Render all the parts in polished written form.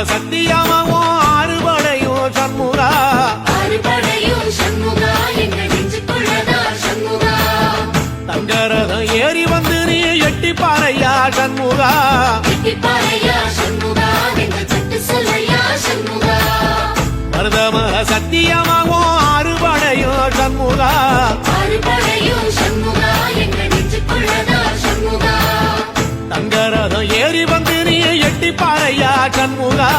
சத்தியமாவும் ஆறுபடையும் சண்முகா தங்கரதம் ஏறி வந்து நீ எட்டி பாறையா சண்முகா மருதமர சத்தியமாவும் ஆறுபடையும் சண்முகா தங்கரதம் ஏறி வந்து நீ எட்டி பாறையா சண்முகா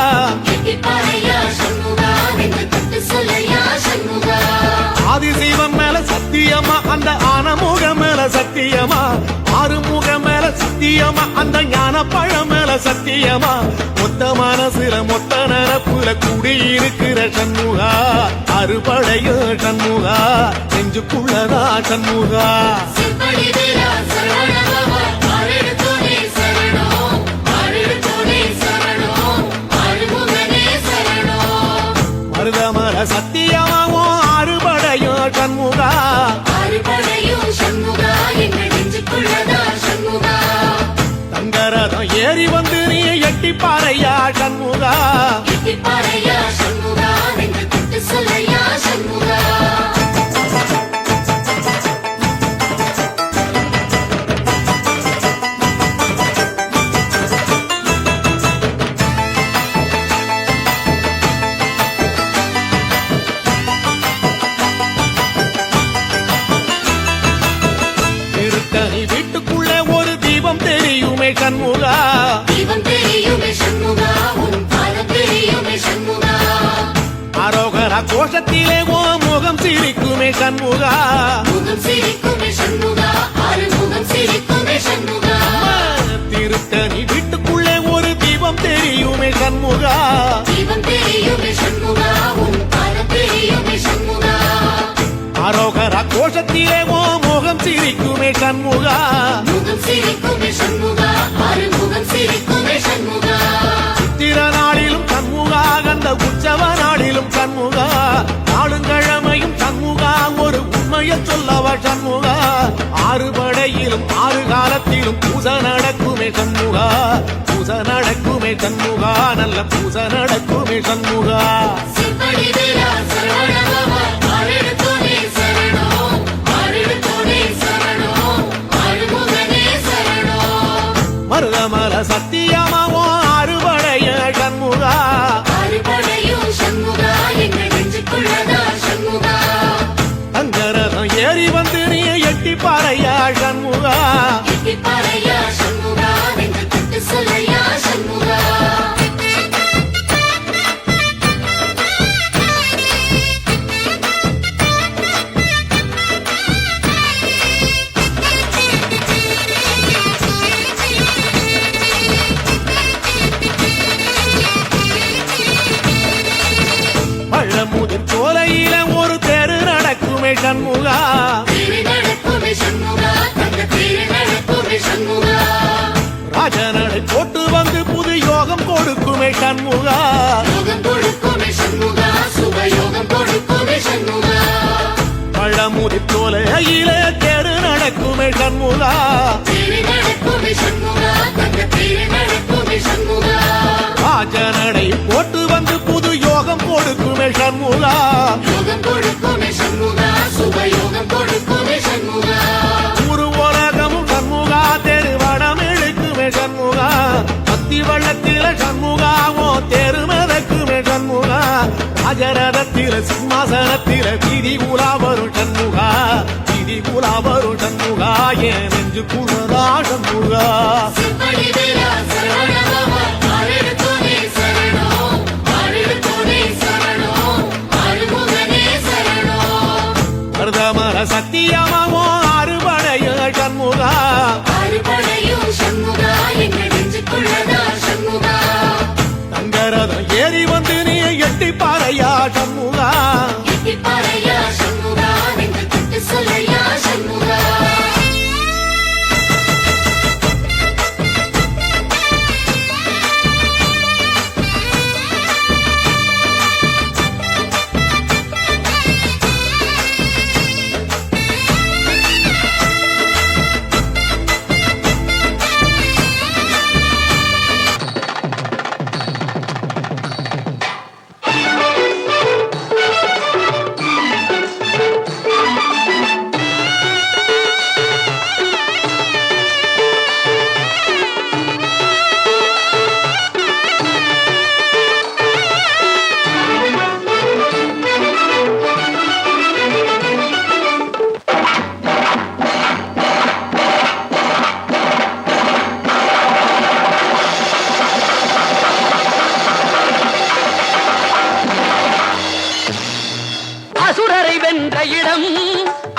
ஆதிசிவன் மேல சத்தியமா அந்த ஆனமுகம் மேல சத்தியமா ஆறுமுகம் மேல சத்தியமா அந்த ஞான பழம் மேல சத்தியமா மொத்த மனசுல மொத்த நரப்புல குடியிருக்கிற சண்முகா அறுபடையோ சண்முகா நெஞ்சுக்குள்ளதா சண்முகா மருதமர சத்தியமாவும் ஆறுபடையோ சண்முகா தங்கரதம் ஏறி வந்து நீ எட்டி பாறையா சண்முகா வீட்டுக்குள்ளே ஒரு தீபம் தெரியுமே சண்முகா அரோகரா கோஷத்திலே ஓ முகம் சிரிக்குமே சண்முகா திருத்தணி வீட்டுக்குள்ளே ஒரு தீபம் தெரியுமே சண்முகா அரோகரா கோஷத்திலே ஓ முகம் சிரிக்குமே சண்முகா சித்திர நாளிலும் சண்முகா கந்த உற்சவ நாளிலும் சண்முகா நாளுங்கிழமையும் சண்முகா ஒரு உண்மையை சொல்லவா சண்முகா ஆறுபடையிலும் ஆறு காலத்திலும் பூச நடக்குமே சண்முகா பூச நடக்குமே சண்முகா நல்ல பூச நடக்குமே சண்முகா மருதமர சத்தியமாவோ அறுபடைய சண்முகா தங்கரதம் ஏறி வந்து நீ எட்டி பாறையா சண்முகா பழமுதிர் சோலையில ஒரு தெரு நடக்குமே சண்முகா ராஜனடை போட்டு வந்து புது யோகம் கொடுக்குமே சண்முகா பழமுதிர் சோலையில தெரு நடக்குமே சண்முகா ராஜனடை போட்டு வந்து புது யோகம் கொடுக்குமே சண்முகா ஒரு உலகமும் சண்முகா தெருவடம் இழுக்குமே சண்முகா பத்தி வள்ளத்தில சண்முகாவோ தெரு மிதக்குமே சண்முகா ராஜரதத்தில சிம்மாசனத்தில வீதி உலா வரும் சண்முகா வீதி உலா வரும் சண்முகா என் நெஞ்சு குளரா சண்முகா மருதமர சத்தியமாவோ அறுபடைய சண்முகா தங்கரதம் ஏறி வந்து நீ எட்டி பாறையா சண்முகா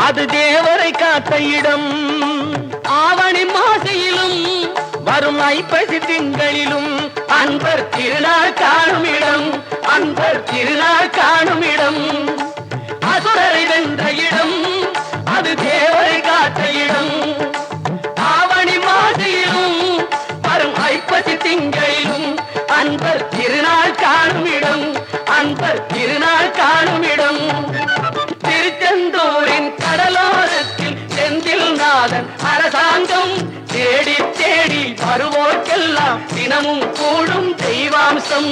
அது தேவரை காத்த இடம். ஆவணி மாசையிலும் வரும் ஐப்பசி திங்களிலும் அன்பர் திருநாள் காணும் இடம். அன்பர் திருநாள் காணும் இடம். அசுரரை வென்ற இடம். அது தேவரை காத்த இடம். ஆவணி மாசையிலும் வரும் ஐப்பசி திங்களிலும் அன்பர் திருநாள் காணும் இடம். அன்பர் திருநாள் காணும் இடம். திருச்செந்தூரின் கடலோரத்தில் செந்தில் நாதன் அரசாங்கம் தேடி தேடி வருவோர்க்கெல்லாம் தினமும் கூடும் தெய்வாம்சம்.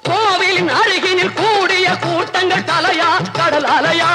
கோவிலின் அருகினில் கூடிய கூட்டங்கள் தலையா கடல் அலையா